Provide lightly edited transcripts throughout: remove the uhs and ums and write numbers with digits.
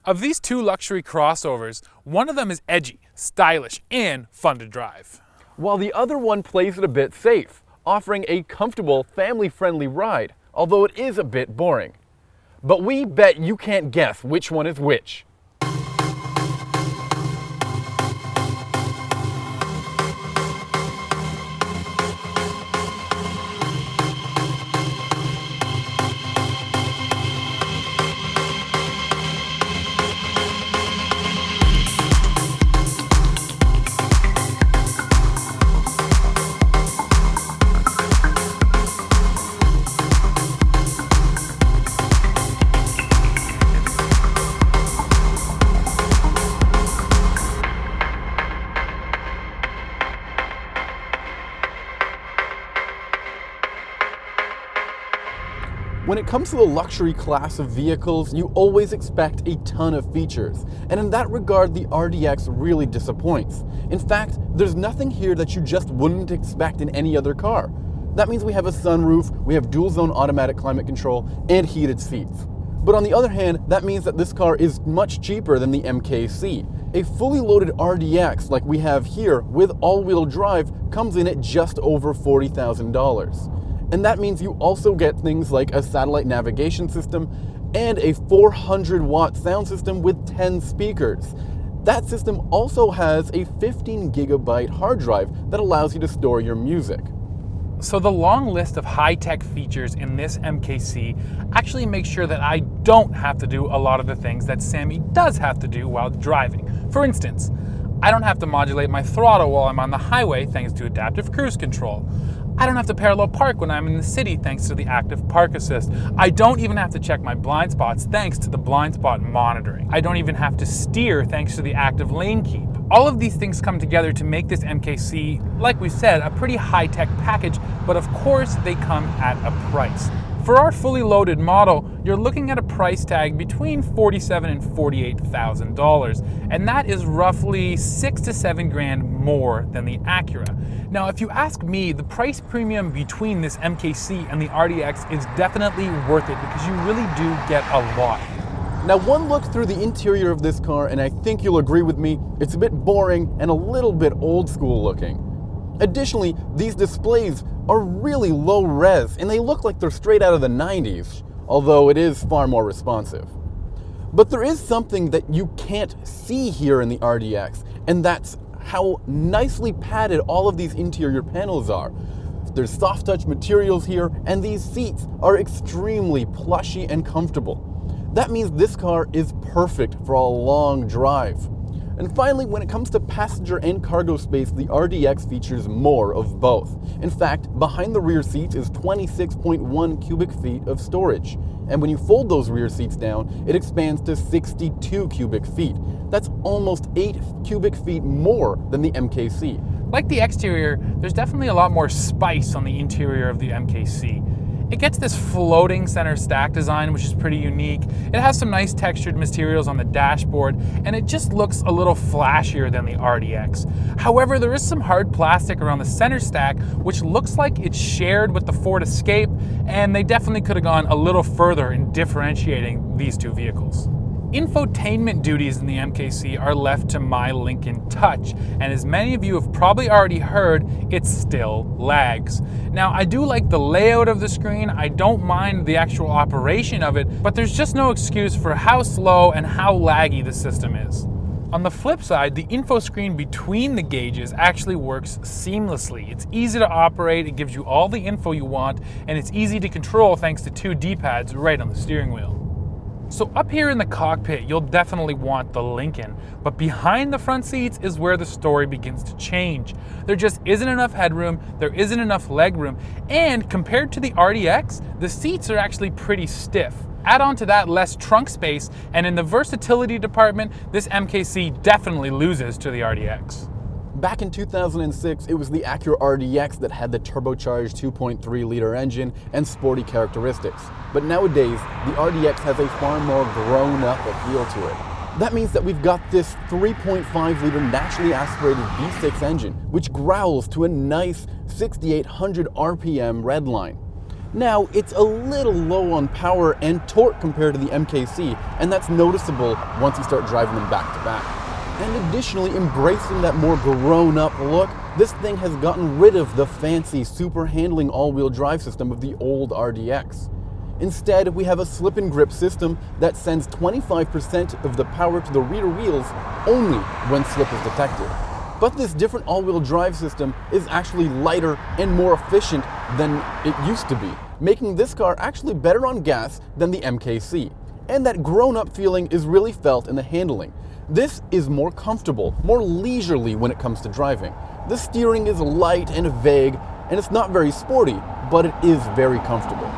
Of these two luxury crossovers, one of them is edgy, stylish, and fun to drive, while the other one plays it a bit safe, offering a comfortable, family-friendly ride, although it is a bit boring. But we bet you can't guess which one is which. When it comes to the luxury class of vehicles, you always expect a ton of features, and in that regard, the RDX really disappoints. In fact, there's nothing here that you just wouldn't expect in any other car. That means we have a sunroof, we have dual-zone automatic climate control, and heated seats. But on the other hand, that means that this car is much cheaper than the MKC. A fully loaded RDX like we have here with all-wheel drive comes in at just over $40,000. And that means you also get things like a satellite navigation system and a 400-watt sound system with 10 speakers. That system also has a 15-gigabyte hard drive that allows you to store your music. So the long list of high-tech features in this MKC actually makes sure that I don't have to do a lot of the things that Sammy does have to do while driving. For instance, I don't have to modulate my throttle while I'm on the highway thanks to adaptive cruise control. I don't have to parallel park when I'm in the city thanks to the active park assist. I don't even have to check my blind spots thanks to the blind spot monitoring. I don't even have to steer thanks to the active lane keep. All of these things come together to make this MKC, like we said, a pretty high-tech package, but of course they come at a price. For our fully loaded model, you're looking at a price tag between $47,000 and $48,000, and that is roughly $6 to $7 grand more than the Acura. Now, if you ask me, the price premium between this MKC and the RDX is definitely worth it because you really do get a lot. Now, one look through the interior of this car, and I think you'll agree with me, it's a bit boring and a little bit old school looking. Additionally, these displays are really low res and they look like they're straight out of the 90s, although it is far more responsive. But there is something that you can't see here in the RDX, and that's how nicely padded all of these interior panels are. There's soft touch materials here, and these seats are extremely plushy and comfortable. That means this car is perfect for a long drive. And finally, when it comes to passenger and cargo space, the RDX features more of both. In fact, behind the rear seats is 26.1 cubic feet of storage. And when you fold those rear seats down, it expands to 62 cubic feet. That's almost 8 cubic feet more than the MKC. Like the exterior, there's definitely a lot more spice on the interior of the MKC. It gets this floating center stack design, which is pretty unique. It has some nice textured materials on the dashboard, and it just looks a little flashier than the RDX. However, there is some hard plastic around the center stack, which looks like it's shared with the Ford Escape, and they definitely could have gone a little further in differentiating these two vehicles. Infotainment duties in the MKC are left to my Lincoln Touch, and as many of you have probably already heard, it still lags. Now, I do like the layout of the screen, I don't mind the actual operation of it, but there's just no excuse for how slow and how laggy the system is. On the flip side, the info screen between the gauges actually works seamlessly. It's easy to operate, it gives you all the info you want, and it's easy to control thanks to 2 D-pads right on the steering wheel. So up here in the cockpit, you'll definitely want the Lincoln, but behind the front seats is where the story begins to change. There just isn't enough headroom, there isn't enough legroom, and compared to the RDX, the seats are actually pretty stiff. Add on to that less trunk space, and in the versatility department, this MKC definitely loses to the RDX. Back in 2006, it was the Acura RDX that had the turbocharged 2.3-liter engine and sporty characteristics. But nowadays, the RDX has a far more grown-up appeal to it. That means that we've got this 3.5-liter naturally aspirated V6 engine, which growls to a nice 6,800 RPM redline. Now, it's a little low on power and torque compared to the MKC, and that's noticeable once you start driving them back to back. And additionally, embracing that more grown-up look, this thing has gotten rid of the fancy, super handling all-wheel drive system of the old RDX. Instead, we have a slip and grip system that sends 25% of the power to the rear wheels only when slip is detected. But this different all-wheel drive system is actually lighter and more efficient than it used to be, making this car actually better on gas than the MKC. And that grown-up feeling is really felt in the handling. This is more comfortable, more leisurely when it comes to driving. The steering is light and vague, and it's not very sporty, but it is very comfortable.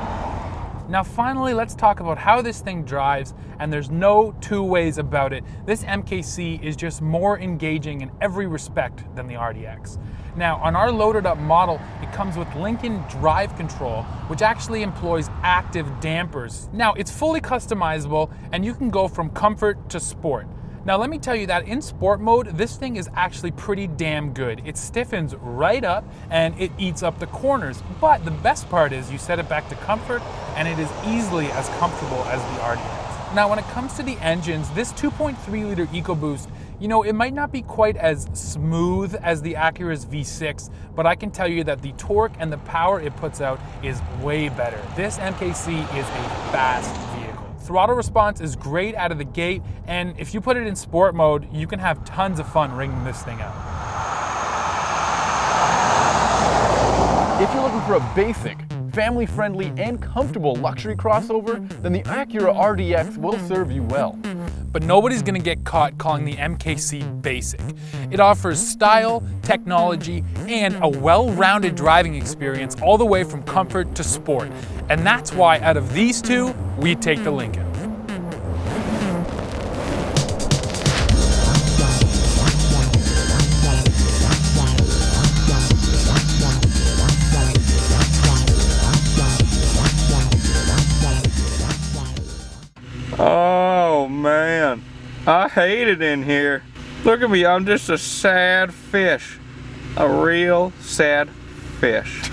Now finally, let's talk about how this thing drives, and there's no two ways about it. This MKC is just more engaging in every respect than the RDX. Now, on our loaded up model, it comes with Lincoln Drive Control, which actually employs active dampers. Now, it's fully customizable, and you can go from comfort to sport. Now let me tell you that in sport mode, this thing is actually pretty damn good. It stiffens right up and it eats up the corners. But the best part is you set it back to comfort and it is easily as comfortable as the RDX. Now when it comes to the engines, this 2.3 liter EcoBoost, you know, it might not be quite as smooth as the Acura's V6, but I can tell you that the torque and the power it puts out is way better. This MKC is a fast vehicle. Throttle response is great out of the gate, and if you put it in sport mode, you can have tons of fun ringing this thing out. If you're looking for a basic, family-friendly, and comfortable luxury crossover, then the Acura RDX will serve you well. But nobody's gonna get caught calling the MKC basic. It offers style, technology, and a well-rounded driving experience all the way from comfort to sport. And that's why out of these two, we take the Lincoln. Oh man, I hate it in here. Look at me, I'm just a sad fish. A real sad fish.